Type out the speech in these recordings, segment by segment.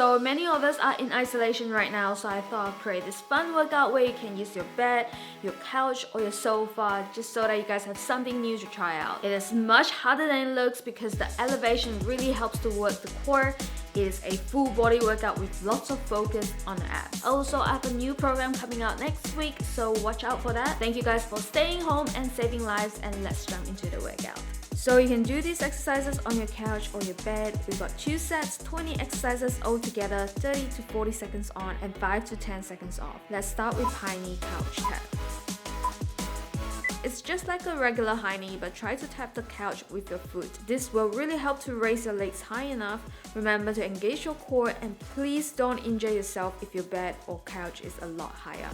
So many of us are in isolation right now, so I thought I'd create this fun workout where you can use your bed, your couch, or your sofa just so that you guys have something new to try out. It is much harder than it looks because the elevation really helps to work the core. It is a full body workout with lots of focus on the abs. Also, I have a new program coming out next week, so watch out for that. Thank you guys for staying home and saving lives, and let's jump into the workout. So you can do these exercises on your couch or your bed. We've got 2 sets, 20 exercises altogether, 30 to 40 seconds on and 5 to 10 seconds off. Let's start with high knee couch tap. It's just like a regular high knee, but try to tap the couch with your foot. This will really help to raise your legs high enough. Remember to engage your core, and please don't injure yourself if your bed or couch is a lot higher.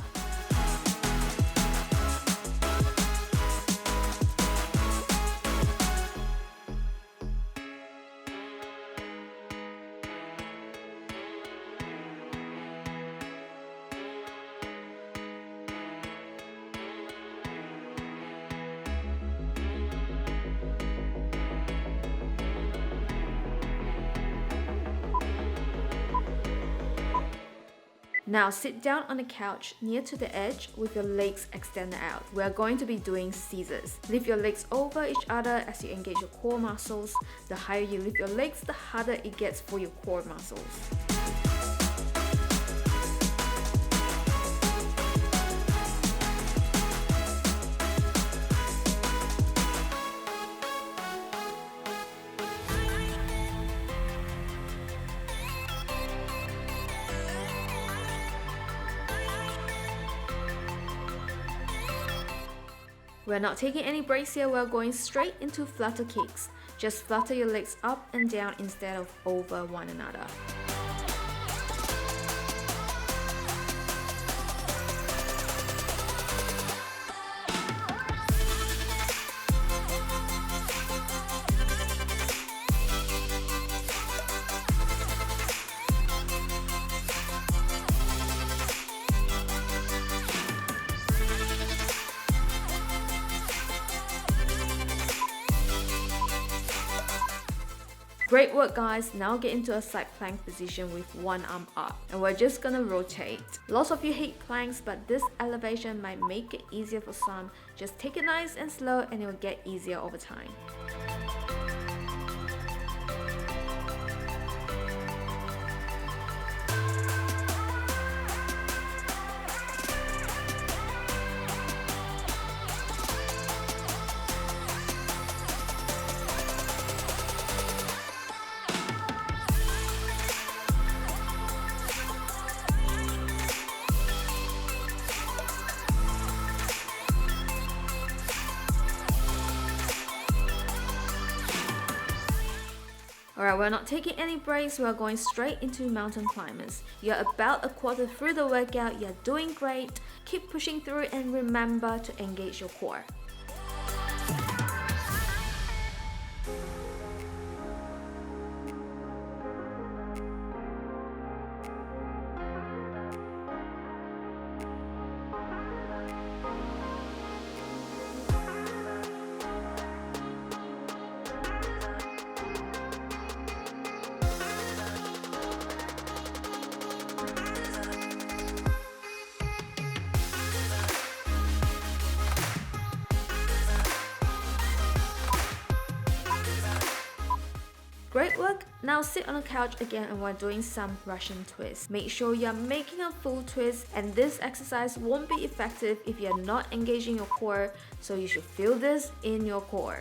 Now sit down on the couch near to the edge with your legs extended out. We are going to be doing scissors. Lift your legs over each other as you engage your core muscles. The higher you lift your legs, the harder it gets for your core muscles. We're not taking any breaks here, we're going straight into flutter kicks. Just flutter your legs up and down instead of over one another. Great work guys, now get into a side plank position with one arm up, and we're just gonna rotate. Lots of you hate planks, but this elevation might make it easier for some. Just take it nice and slow and it will get easier over time. Alright, we're not taking any breaks, we're going straight into mountain climbers. You're about a quarter through the workout, you're doing great. Keep pushing through and remember to engage your core. Great work! Now sit on the couch again and we're doing some Russian twists. Make sure you're making a full twist, and this exercise won't be effective if you're not engaging your core, so you should feel this in your core.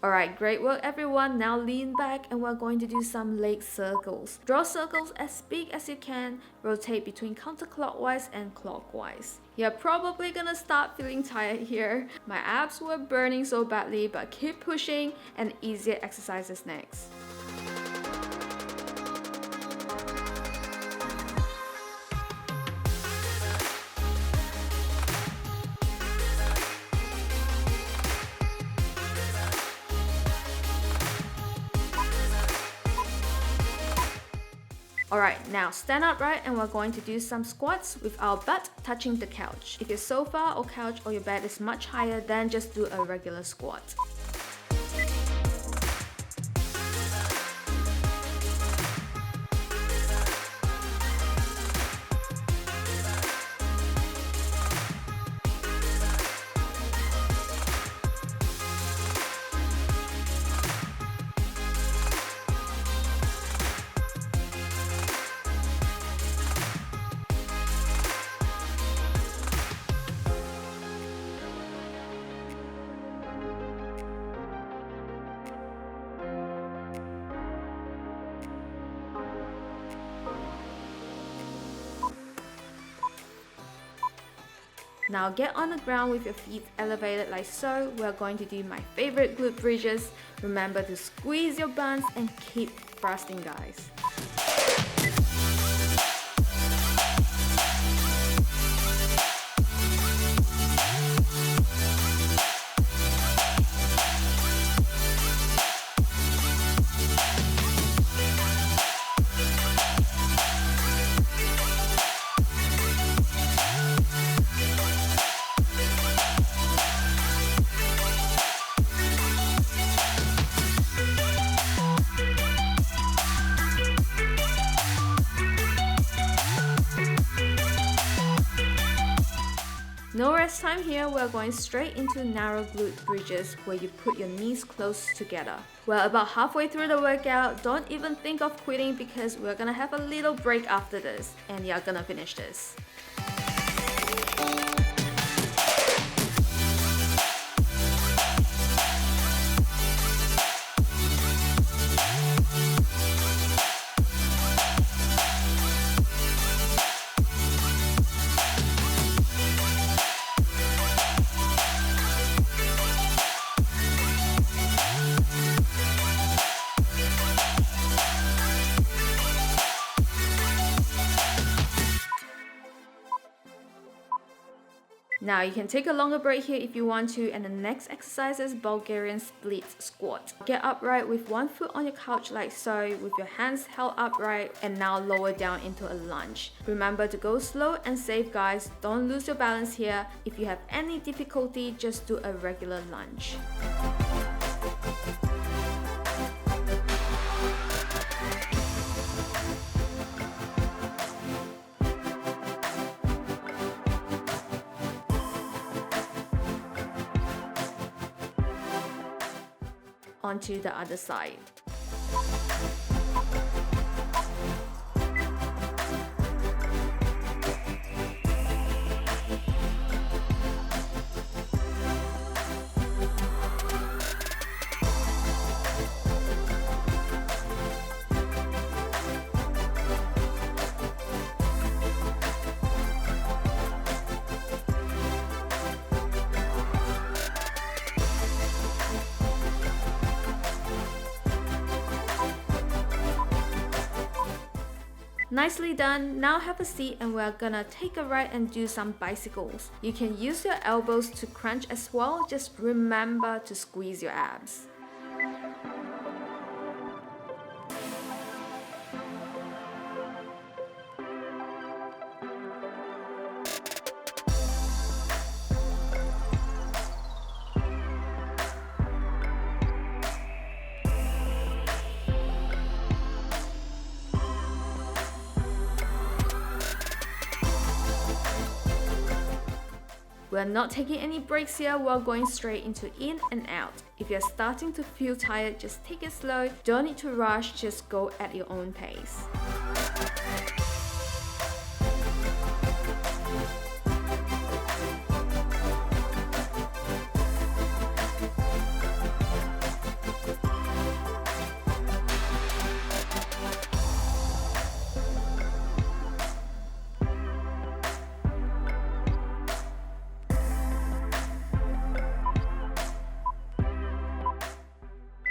Alright, great work everyone. Now lean back and we're going to do some leg circles. Draw circles as big as you can. Rotate between counterclockwise and clockwise. You're probably gonna start feeling tired here. My abs were burning so badly, but keep pushing and easier exercises next. Alright, now stand upright and we're going to do some squats with our butt touching the couch. If your sofa or couch or your bed is much higher, then just do a regular squat. Now get on the ground with your feet elevated like so. We're going to do my favorite glute bridges. Remember to squeeze your buns and keep thrusting, guys. No rest time here, we're going straight into narrow glute bridges where you put your knees close together. Well, about halfway through the workout, don't even think of quitting because we're gonna have a little break after this and you're gonna finish this. Now you can take a longer break here if you want to, and the next exercise is Bulgarian split squat. Get upright with one foot on your couch like so, with your hands held upright, and now lower down into a lunge. Remember to go slow and safe, guys. Don't lose your balance here. If you have any difficulty, just do a regular lunge. Onto the other side. Nicely done. Now have a seat and we're gonna take a ride and do some bicycles. You can use your elbows to crunch as well. Just remember to squeeze your abs. We're not taking any breaks here, we're going straight into in and out. If you're starting to feel tired, just take it slow. Don't need to rush, just go at your own pace.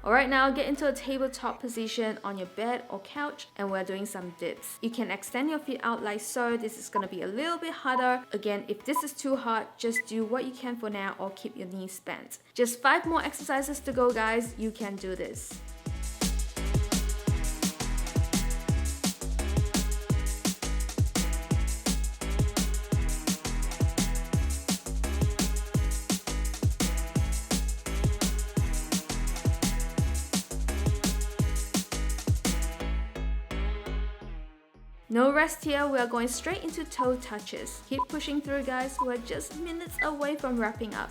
Alright, now get into a tabletop position on your bed or couch and we're doing some dips. You can extend your feet out like so. This is going to be a little bit harder. Again, if this is too hard, just do what you can for now or keep your knees bent. Just 5 more exercises to go, guys. You can do this. No rest here, we are going straight into toe touches. Keep pushing through guys, we're just minutes away from wrapping up.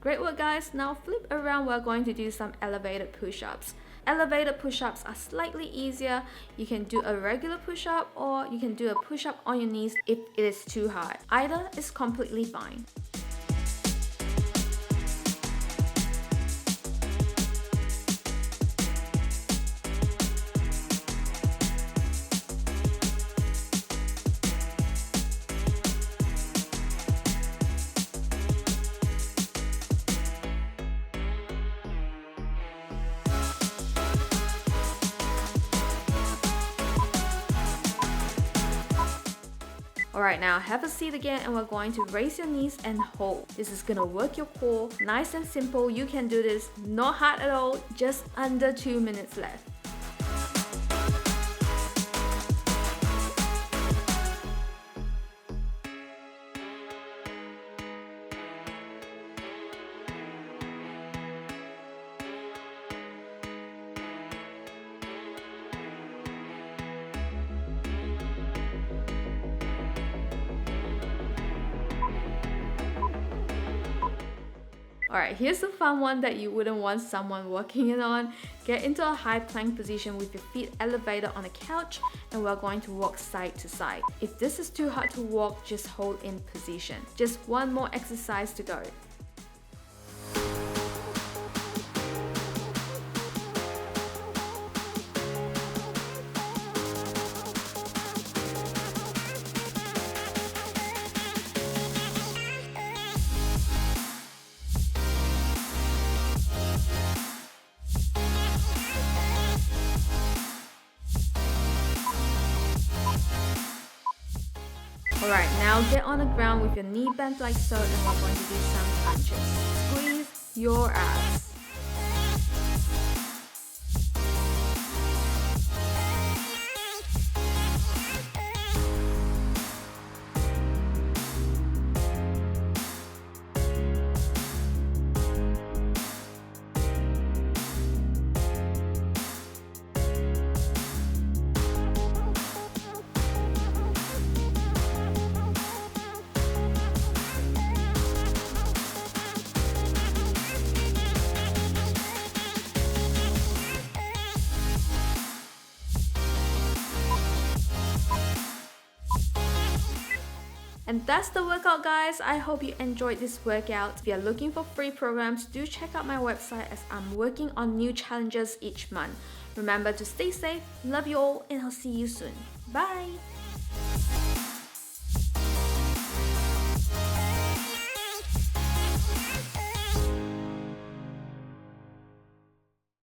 Great work guys, now flip around, we're going to do some elevated push-ups. Elevated push-ups are slightly easier. You can do a regular push-up or you can do a push-up on your knees if it is too hard. Either is completely fine. Alright, now have a seat again and we're going to raise your knees and hold. This is gonna work your core. Nice and simple, you can do this. Not hard at all, just under 2 minutes left. Alright, here's a fun one that you wouldn't want someone walking in on. Get into a high plank position with your feet elevated on a couch and we're going to walk side to side. If this is too hard to walk, just hold in position. Just one more exercise to go. Alright, now get on the ground with your knee bent like so and we're going to do some punches. Squeeze your abs. And that's the workout guys. I hope you enjoyed this workout. If you're looking for free programs, do check out my website as I'm working on new challenges each month. Remember to stay safe, love you all, and I'll see you soon. Bye!